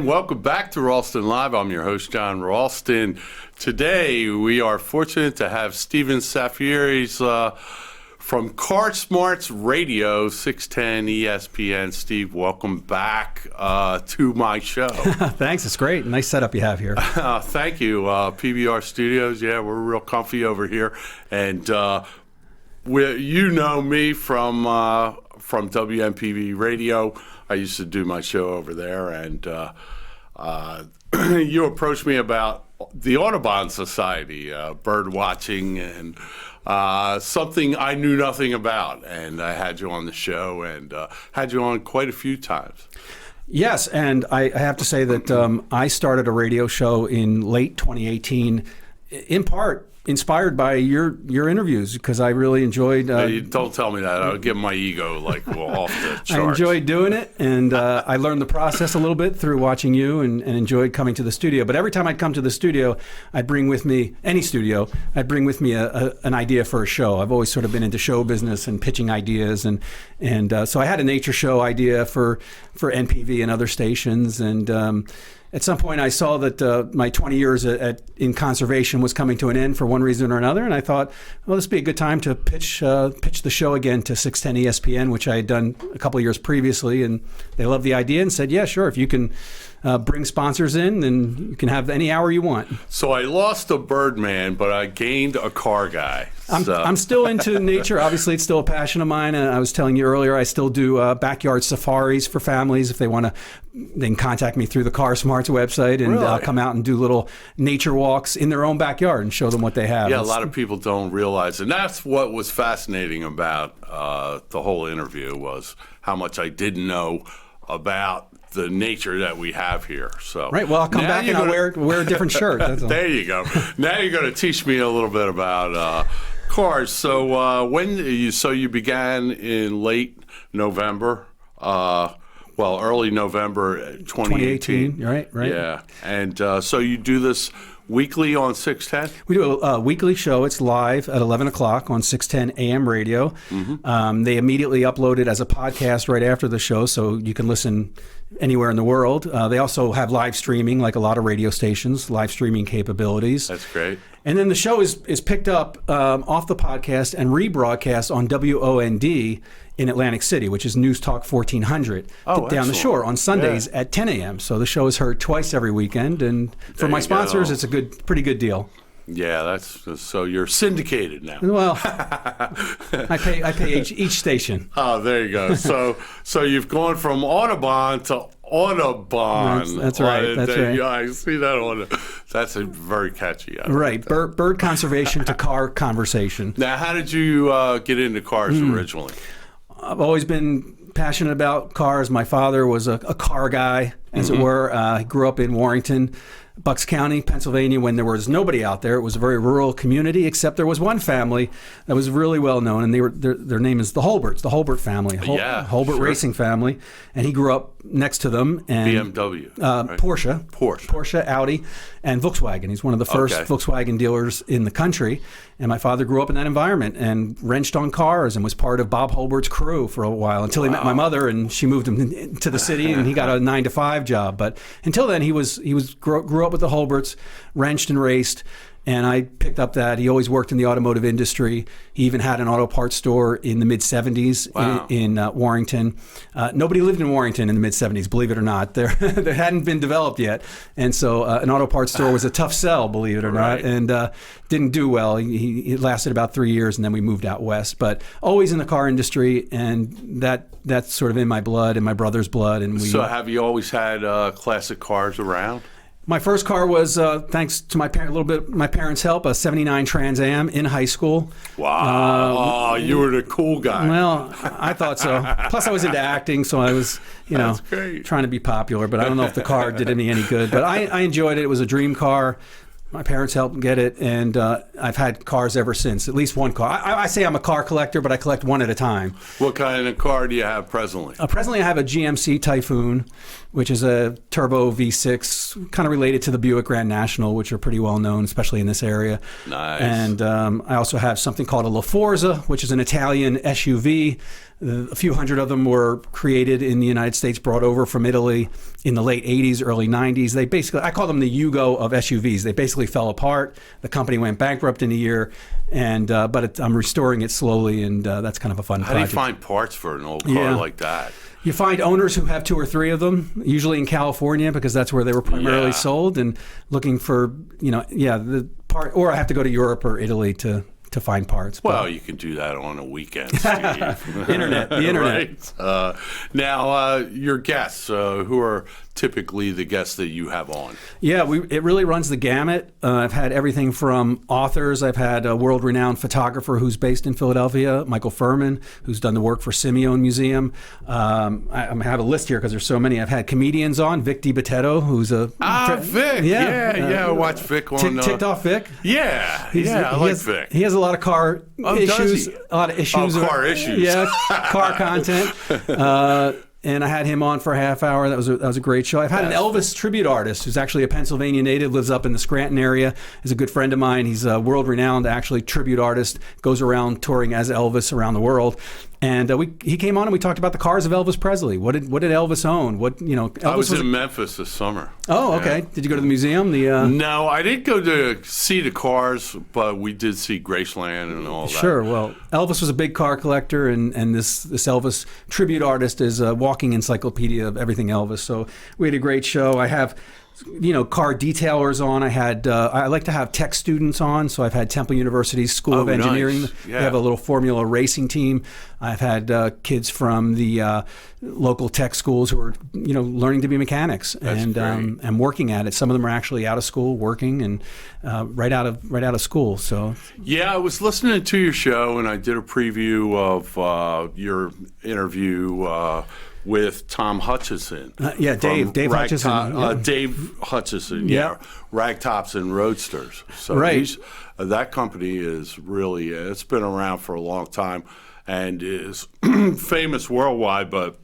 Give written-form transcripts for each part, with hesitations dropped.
and welcome back to Ralston Live. I'm your host, John Ralston. Today, we are fortunate to have Steven Saffier. He's from CarSmarts Radio, 610 ESPN. Steve, welcome back to my show. Thanks. It's great. Nice setup you have here. Thank you. PBR Studios, yeah, we're real comfy over here. And you know me from WMPV Radio. I used to do my show over there, and you approached me about the Audubon Society, bird watching, and something I knew nothing about. And I had you on the show, and had you on quite a few times. Yes, and I have to say that I started a radio show in late 2018, in part inspired by your interviews, because I really enjoyed. Don't tell me that. I'll get my ego off the charts. I enjoyed doing it, and I learned the process a little bit through watching you, and enjoyed coming to the studio. But every time I'd come to the studio, I'd bring with me an idea for a show. I've always sort of been into show business and pitching ideas, and so I had a nature show idea for NPV and other stations, and at some point, I saw that my 20 years in conservation was coming to an end for one reason or another, and I thought, well, this would be a good time to pitch the show again to 610 ESPN, which I had done a couple of years previously, and they loved the idea and said, yeah, sure, if you can bring sponsors in, then you can have any hour you want. So I lost a Birdman, but I gained a car guy. I'm still into nature. Obviously, it's still a passion of mine. And I was telling you earlier, I still do backyard safaris for families. If they want to, they can contact me through the CarSmarts website, and I'll come out and do little nature walks in their own backyard and show them what they have. Yeah, a lot of people don't realize. And that's what was fascinating about the whole interview, was how much I didn't know about the nature that we have here. So right. Well, I'll come back and I'll wear a different shirt. That's all. There you go. Now you're going to teach me a little bit about cars. So you began in late November, early November 2018. Right. Yeah. And so you do this weekly on 610? We do a weekly show. It's live at 11 o'clock on 610 AM radio. Mm-hmm. They immediately upload it as a podcast right after the show, so you can listen anywhere in the world. They also have live streaming, like a lot of radio stations, live streaming capabilities. That's great. And then the show is picked up off the podcast and rebroadcast on WOND in Atlantic City, which is News Talk 1400 down the shore on Sundays at 10 a.m. So the show is heard twice every weekend, and for my sponsors, it's a pretty good deal. Yeah, so you're syndicated now. Well, I pay each station. Oh, there you go. So you've gone from Audubon to Audubon. That's right. That's right. Yeah, I see that on. That's very catchy. Right. Bird conservation to car conversation. Now, how did you get into cars originally? I've always been passionate about cars. My father was a car guy, as it were. He grew up in Warrington, Bucks County, Pennsylvania, when there was nobody out there. It was a very rural community, except there was one family that was really well known, and their name is the Holberts, the Holbert family, Holbert Racing family. And he grew up next to them. And BMW, right? Porsche, Audi, and Volkswagen. He's one of the first Volkswagen dealers in the country. And my father grew up in that environment and wrenched on cars and was part of Bob Holbert's crew for a while, until he met my mother, and she moved him to the city, and he got a 9-to-5 job. But until then, he grew up with the Holberts, wrenched and raced. And I picked up that. He always worked in the automotive industry. He even had an auto parts store in the mid-'70s in Warrington. Nobody lived in Warrington in the mid-'70s, believe it or not. There hadn't been developed yet. And so an auto parts store was a tough sell, believe it or not, and didn't do well. He lasted about 3 years, and then we moved out west. But always in the car industry, and that's sort of in my blood and my brother's blood. And so have you always had classic cars around? My first car was, thanks to my parents' help, a '79 Trans Am in high school. Wow! You were the cool guy. Well, I thought so. Plus, I was into acting, so I was, trying to be popular. But I don't know if the car did any good. But I enjoyed it. It was a dream car. My parents helped get it, and I've had cars ever since. At least one car. I say I'm a car collector, but I collect one at a time. What kind of car do you have presently? Presently, I have a GMC Typhoon, which is a turbo V6, kind of related to the Buick Grand National, which are pretty well known, especially in this area. Nice. And I also have something called a La Forza, which is an Italian SUV. A few hundred of them were created in the United States, brought over from Italy in the late 80s, early 90s. They basically, I call them the Yugo of SUVs. They basically fell apart. The company went bankrupt in a year, and but I'm restoring it slowly, and that's kind of a fun project. How do you find parts for an old car like that? You find owners who have 2 or 3 of them, usually in California, because that's where they were primarily sold, and looking for, the part, or I have to go to Europe or Italy to find parts. Well, you can do that on a weekend, Steve. The internet. Right. Now, your guests, who are typically the guests that you have on? Yeah, it really runs the gamut. I've had everything from authors. I've had a world-renowned photographer who's based in Philadelphia, Michael Furman, who's done the work for Simeone Museum. I have a list here because there's so many. I've had comedians on, Vic DiBattista, who's a... Vic. Yeah, I watch Vic on... Ticked Off Vic? Yeah, I like Vic. He has a lot of car issues. A lot of issues. Car issues. Yeah, car content. And I had him on for a half hour. That was a great show. I've had an Elvis tribute artist who's actually a Pennsylvania native, lives up in the Scranton area, is a good friend of mine. He's a world-renowned, actually, tribute artist, goes around touring as Elvis around the world. And he came on and we talked about the cars of Elvis Presley. What did Elvis own? Elvis I was in Memphis this summer. Oh, okay. Yeah. Did you go to the museum? No, I didn't go to see the cars, but we did see Graceland and all that. Sure. Well, Elvis was a big car collector, and this Elvis tribute artist is a walking encyclopedia of everything Elvis. So we had a great show. I have car detailers on. I like to have tech students on, so I've had Temple University's School of Engineering. Nice. Yeah. They have a little Formula racing team. I've had kids from the local tech schools who are learning to be mechanics. That's great. And working at it. Some of them are actually out of school working and right out of school. So yeah, I was listening to your show and I did a preview of your interview with Tom Hutchison. Dave Hutchison. Dave Hutchison, Ragtops and Roadsters. So that company is really, it's been around for a long time and is famous worldwide, but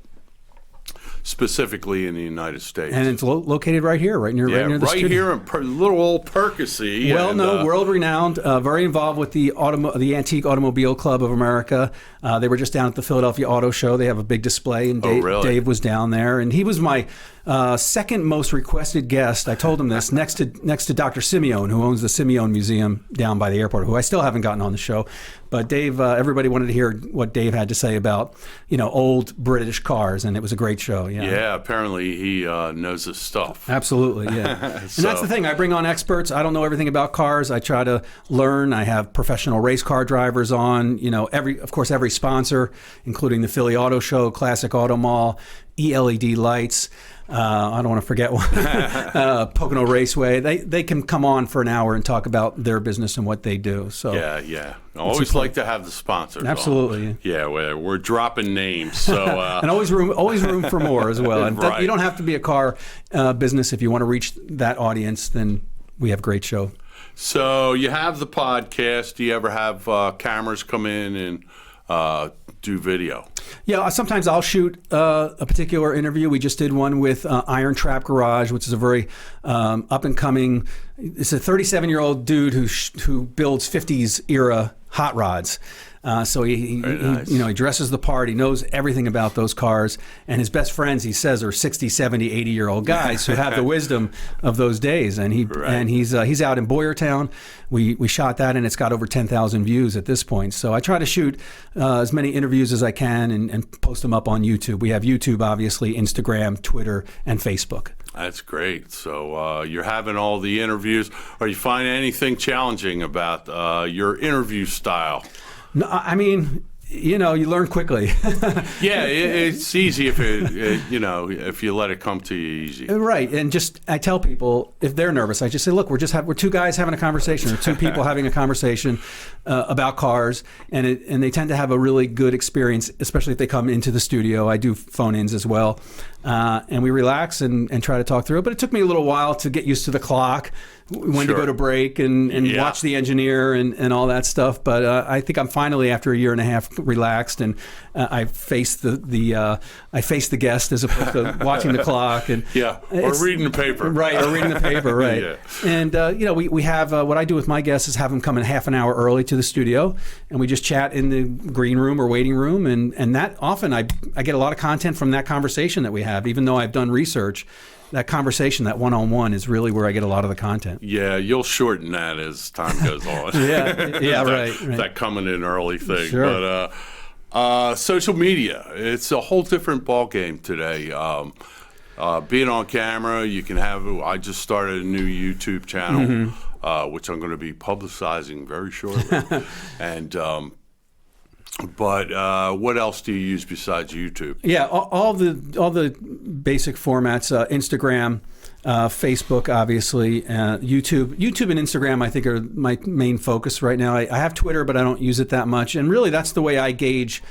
specifically in the United States. And it's located right here, right near the studio. Here in little old Percy. Well-known, world-renowned, very involved with the Antique Automobile Club of America. They were just down at the Philadelphia Auto Show. They have a big display, and Dave was down there. And he was my second most requested guest. I told him this, next to Dr. Simeone, who owns the Simeone Museum down by the airport, who I still haven't gotten on the show. But Dave, everybody wanted to hear what Dave had to say about, old British cars, and it was a great show. Yeah, apparently he knows his stuff. Absolutely, yeah. And that's the thing. I bring on experts. I don't know everything about cars. I try to learn. I have professional race car drivers on. Every sponsor, including the Philly Auto Show, Classic Auto Mall, ELED Lights. I don't want to forget one. Pocono Raceway. They can come on for an hour and talk about their business and what they do. So yeah. I always like to have the sponsors. Absolutely. On. Yeah, we're dropping names. So and always room for more as well. And right. You don't have to be a car business if you want to reach that audience. Then we have a great show. So you have the podcast. Do you ever have cameras come in and do video? Yeah, sometimes I'll shoot a particular interview. We just did one with Iron Trap Garage, which is a very up-and-coming, it's a 37-year-old dude who builds 50s era hot rods. So he dresses the part. He knows everything about those cars. And his best friends, he says, are 60, 70, 80-year-old guys who have the wisdom of those days. And he's out in Boyertown. We shot that, and it's got over 10,000 views at this point. So I try to shoot as many interviews as I can and post them up on YouTube. We have YouTube, obviously, Instagram, Twitter, and Facebook. That's great. So you're having all the interviews. Are you finding anything challenging about your interview style? No, I mean, you learn quickly. Yeah, it's easy if if you let it come to you easy. Right, and I tell people if they're nervous, I just say, look, we're 2 guys having a conversation, or 2 people having a conversation about cars, and they tend to have a really good experience, especially if they come into the studio. I do phone-ins as well, and we relax and try to talk through it. But it took me a little while to get used to the clock, when to go to break and watch the engineer and all that stuff. But I think I'm finally, after a year and a half, relaxed, and I faced the guest as opposed to watching the clock and or reading the paper, right? Or reading the paper, right? Yeah. And we have what I do with my guests is have them come in half an hour early to the studio, and we just chat in the green room or waiting room, and that often I get a lot of content from that conversation that we have, even though I've done research. That conversation, that one-on-one, is really where I get a lot of the content. Yeah, you'll shorten that as time goes on. right. That coming in early thing. Sure. But social media, it's a whole different ballgame today. Being on camera, you can have. I just started a new YouTube channel, which I'm going to be publicizing very shortly, and. But what else do you use besides YouTube? Yeah, all the basic formats: Instagram, Facebook, obviously, YouTube. YouTube and Instagram, I think, are my main focus right now. I have Twitter, but I don't use it that much. And really, that's the way I gauge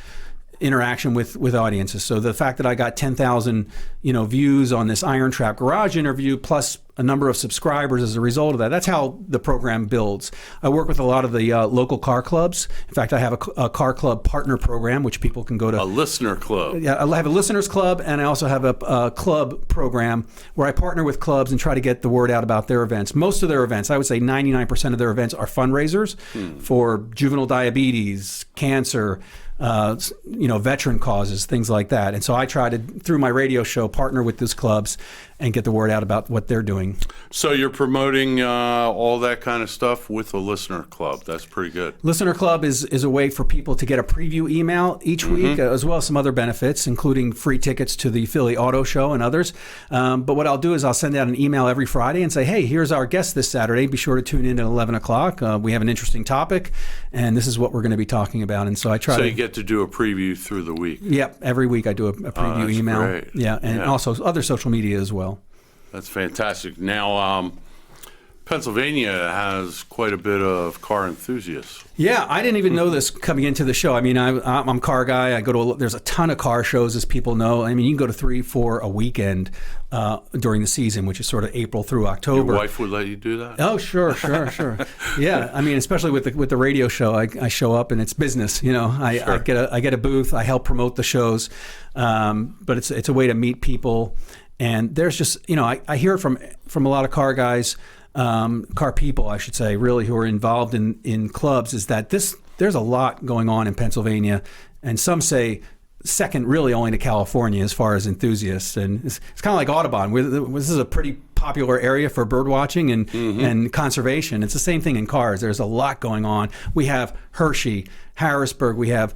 interaction with audiences. So the fact that I got 10,000 views on this Iron Trap Garage interview, plus a number of subscribers as a result of that, that's how the program builds. I work with a lot of the local car clubs. In fact, I have a car club partner program, which people can go to. A listener club. Yeah, I have a listeners club, and I also have a club program where I partner with clubs and try to get the word out about their events. Most of their events, I would say 99% of their events, are fundraisers for juvenile diabetes, cancer, veteran causes, things like that. And so I try to, through my radio show, partner with those clubs and get the word out about what they're doing. So you're promoting all that kind of stuff with a listener club. That's pretty good. Listener club is a way for people to get a preview email each week, as well as some other benefits, including free tickets to the Philly Auto Show and others. But what I'll do is I'll send out an email every Friday and say, hey, here's our guest this Saturday. Be sure to tune in at 11 o'clock. We have an interesting topic, and this is what we're going to be talking about. And so I try So you get to do a preview through the week. Yep, every week I do a preview email. Great. Yeah, and also other social media as well. That's fantastic. Now, Pennsylvania has quite a bit of car enthusiasts. Yeah, I didn't even know this coming into the show. I mean, I'm a car guy. I go to there's a ton of car shows, as people know. I mean, you can go to 3-4 a weekend during the season, which is sort of April through October. Your wife would let you do that? Oh, sure. Yeah, I mean, especially with the radio show, I show up and it's business. I get a booth. I help promote the shows, but it's a way to meet people. And there's just, I hear it from a lot of car guys, car people, I should say, really, who are involved in clubs, is that there's a lot going on in Pennsylvania. And some say second really only to California as far as enthusiasts. And it's kind of like Audubon. This is a pretty popular area for bird watching and conservation. It's the same thing in cars. There's a lot going on. We have Hershey, Harrisburg. We have,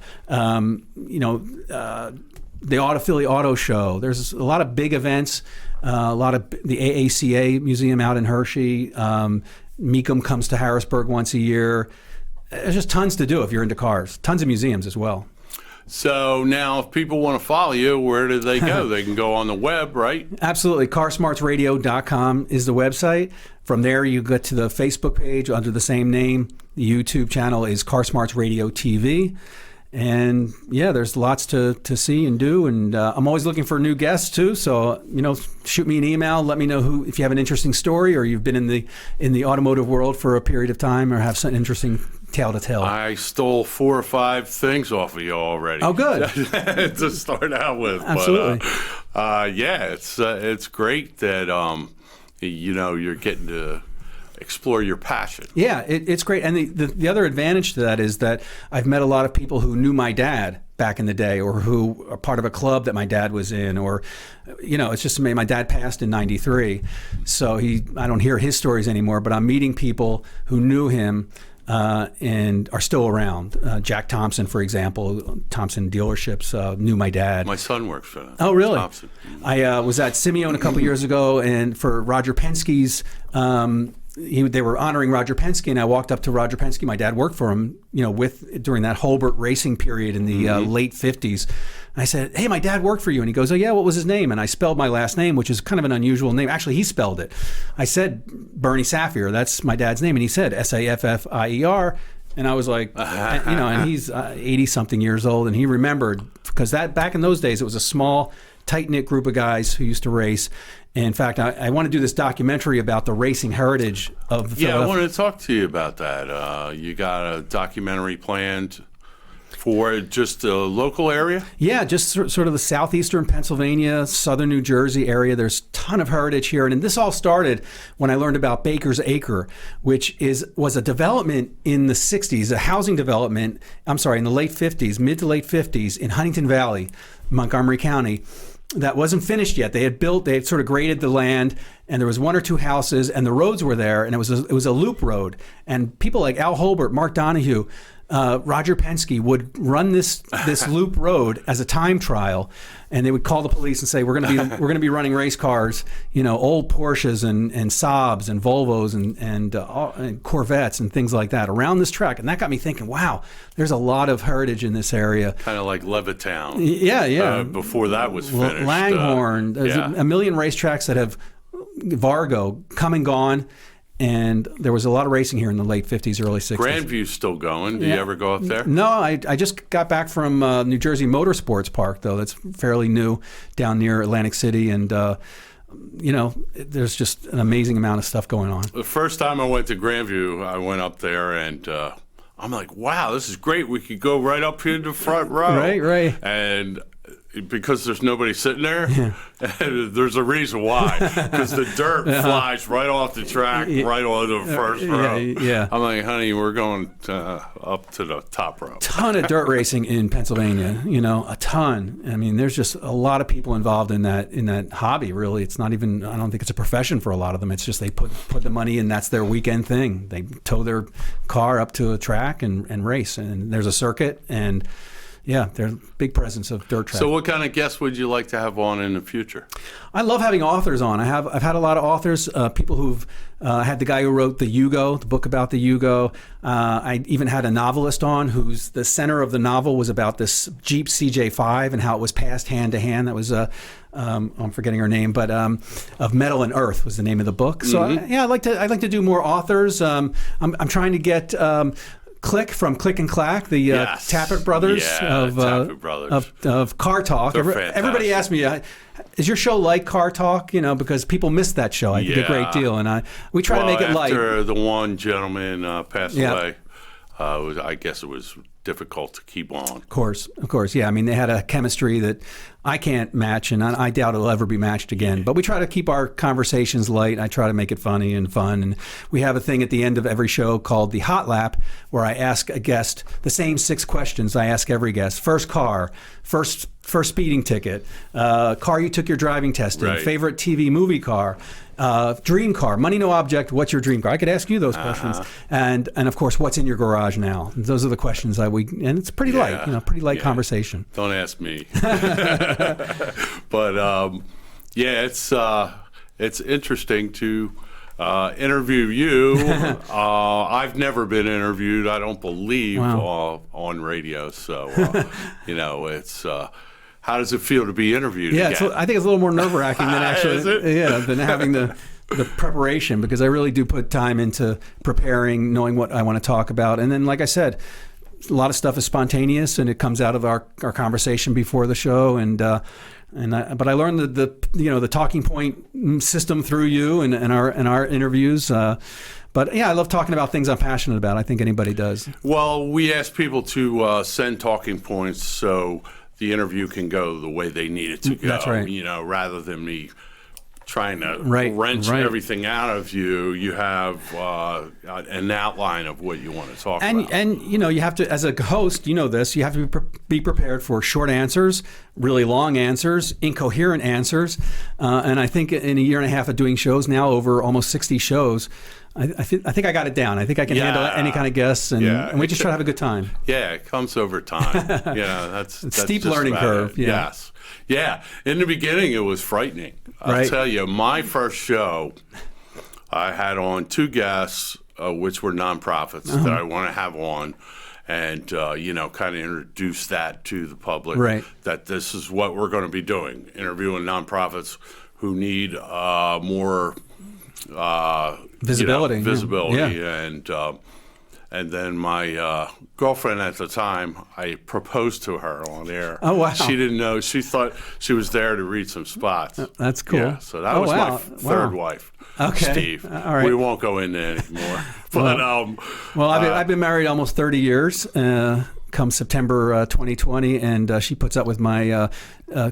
the Philly Auto Show. There's a lot of big events, a lot of the AACA Museum out in Hershey. Mecum comes to Harrisburg once a year. There's just tons to do if you're into cars. Tons of museums as well. So now if people want to follow you, where do they go? They can go on the web, right? Absolutely. CarSmartsRadio.com is the website. From there, you get to the Facebook page under the same name. The YouTube channel is CarSmarts Radio TV. And yeah, there's lots to see and do, and I'm always looking for new guests too. So shoot me an email. Let me know if you have an interesting story, or you've been in the automotive world for a period of time, or have some interesting tale to tell. I stole 4 or 5 things off of you already. Oh, good. To start out with. Absolutely. But, it's great that you're getting to explore your passion. Yeah, it's great. And the other advantage to that is that I've met a lot of people who knew my dad back in the day, or who are part of a club that my dad was in, or, it's just amazing. My dad passed in 93, so I don't hear his stories anymore, but I'm meeting people who knew him and are still around. Jack Thompson, for example, Thompson Dealerships, knew my dad. My son works for them. Oh, really? Thompson. I was at Simeon a couple years ago, and for Roger Penske's, they were honoring Roger Penske, and I walked up to Roger Penske. My dad worked for him, during that Holbert racing period in the late 50s. And I said, hey, my dad worked for you. And he goes, oh, yeah, what was his name? And I spelled my last name, which is kind of an unusual name. Actually, he spelled it. I said, Bernie Saffier, that's my dad's name. And he said, Saffier. And I was like, and he's 80-something years old. And he remembered, because back in those days, it was a small tight-knit group of guys who used to race. In fact, I want to do this documentary about the racing heritage of Philadelphia. Yeah, I wanted to talk to you about that. You got a documentary planned for just the local area? Yeah, just sort of the southeastern Pennsylvania, southern New Jersey area. There's a ton of heritage here. And this all started when I learned about Baker's Acre, which was a development in the 60s, a housing development, in the late 50s, mid to late 50s in Huntington Valley, Montgomery County. That wasn't finished yet. They had sort of graded the land, and there was one or two houses, and the roads were there, and it was a loop road. And people like Al Holbert, Mark Donahue, Roger Penske would run this loop road as a time trial, and they would call the police and say, we're going to be running race cars, old Porsches and Saabs and Volvos and Corvettes and things like that around this track. And that got me thinking, wow, there's a lot of heritage in this area. Kind of like Levittown. Yeah. Before that was finished. Langhorne. There's a million racetracks that have Vargo come and gone. And there was a lot of racing here in the late 50s, early 60s. Grandview's still going. Do you ever go up there? No, I just got back from New Jersey Motorsports Park, though. That's fairly new down near Atlantic City. And, there's just an amazing amount of stuff going on. The first time I went to Grandview, I went up there and I'm like, wow, this is great. We could go right up here to the front row. Right. And because there's nobody sitting there, and there's a reason why. Because the dirt flies right off the track, right onto the first row. Yeah. I'm like, honey, we're going up to the top row. Ton of dirt racing in Pennsylvania, a ton. I mean, there's just a lot of people involved in that hobby, really. It's not even, I don't think it's a profession for a lot of them. It's just they put the money in, that's their weekend thing. They tow their car up to a track and race. And there's a circuit, and yeah, there's a big presence of dirt track. So what kind of guests would you like to have on in the future? I love having authors on. I've had a lot of authors, people who've had the guy who wrote the Yugo, the book about the Yugo. I even had a novelist on whose the center of the novel was about this Jeep CJ5 and how it was passed hand to hand. That was I'm forgetting her name, but Of Metal and Earth was the name of the book. So I'd like to do more authors. I'm trying to get Click from Click and Clack, the Tappet brothers of Car Talk. Everybody asks me, is your show like Car Talk? Because people miss that show. I think a great deal, and we try to make it light. After the one gentleman passed away, I guess it was difficult to keep on. Of course. Yeah, I mean, they had a chemistry that I can't match, and I doubt it'll ever be matched again. But we try to keep our conversations light. I try to make it funny and fun. And we have a thing at the end of every show called the Hot Lap, where I ask a guest the same 6 questions I ask every guest. First car, first speeding ticket, car you took your driving test in, favorite TV movie car, dream car, money no object, what's your dream car? I could ask you those questions. And of course, what's in your garage now? Those are the questions and it's pretty light, pretty light conversation. Don't ask me. But it's interesting to interview you. I've never been interviewed, I don't believe, on radio. So, it's... how does it feel to be interviewed again? I think it's a little more nerve-wracking than actually, than having the preparation, because I really do put time into preparing, knowing what I want to talk about. And then, like I said, a lot of stuff is spontaneous, and it comes out of our conversation before the show. But I learned the talking point system through you and our interviews. But yeah, I love talking about things I'm passionate about. I think anybody does. Well, we ask people to send talking points so the interview can go the way they need it to go. That's right. Rather than me trying to wrench everything out of you, you have an outline of what you want to talk about. And you have to, as a host, you have to be prepared for short answers, really long answers, incoherent answers. And I think in a year and a half of doing shows now, over almost 60 shows, I think I got it down. I think I can handle any kind of guests, and we just try to have a good time. Yeah, it comes over time. That's steep learning curve. Yes. Yeah. In the beginning, it was frightening. I'll tell you, my first show, I had on 2 guests, which were nonprofits that I want to have on, and kind of introduce that to the public. That this is what we're going to be doing: interviewing nonprofits who need more visibility. And then my girlfriend at the time, I proposed to her on air. Oh, wow. She didn't know. She thought she was there to read some spots. That's cool. Yeah, so that was my third wife, Steve. All right. We won't go into anymore. But, I've been married almost 30 years. Come September 2020, and she puts up with my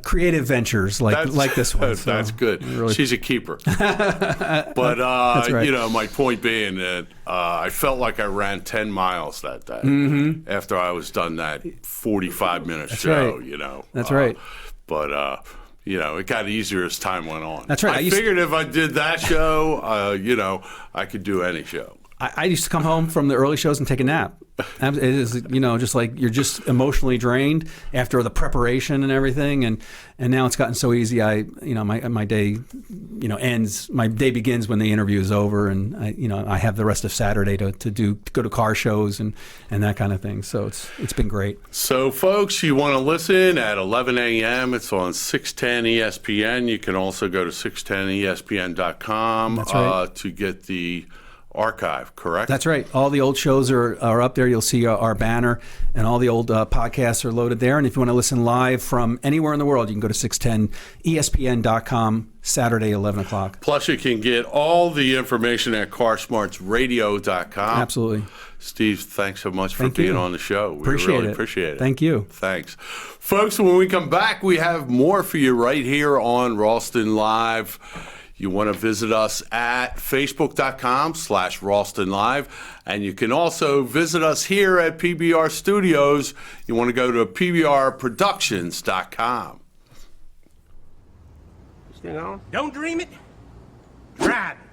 creative ventures like this one. So that's good. Really... She's a keeper. But that's right. My point being that I felt like I ran 10 miles that day after I was done that 45-minute show. Right. That's right. But it got easier as time went on. That's right. I figured if I did that show, I could do any show. I used to come home from the early shows and take a nap. It is, just like you're just emotionally drained after the preparation and everything, and now it's gotten so easy. My day, ends. My day begins when the interview is over, and I have the rest of Saturday to go to car shows and that kind of thing. So it's been great. So, folks, you want to listen at 11 a.m. It's on 610 ESPN. You can also go to 610ESPN.com. That's right. To get the archive, correct? That's right. All the old shows are up there. You'll see our banner, and all the old podcasts are loaded there. And if you want to listen live from anywhere in the world, you can go to 610ESPN.com, Saturday, 11 o'clock. Plus, you can get all the information at CarSmartsRadio.com. Absolutely. Steve, thanks so much for being on the show. We really appreciate it. Thank you. Thanks. Folks, when we come back, we have more for you right here on Ralston Live. You want to visit us at Facebook.com/Ralston Live. And you can also visit us here at PBR Studios. You want to go to PBRProductions.com. This thing on? Don't dream it. Drive it.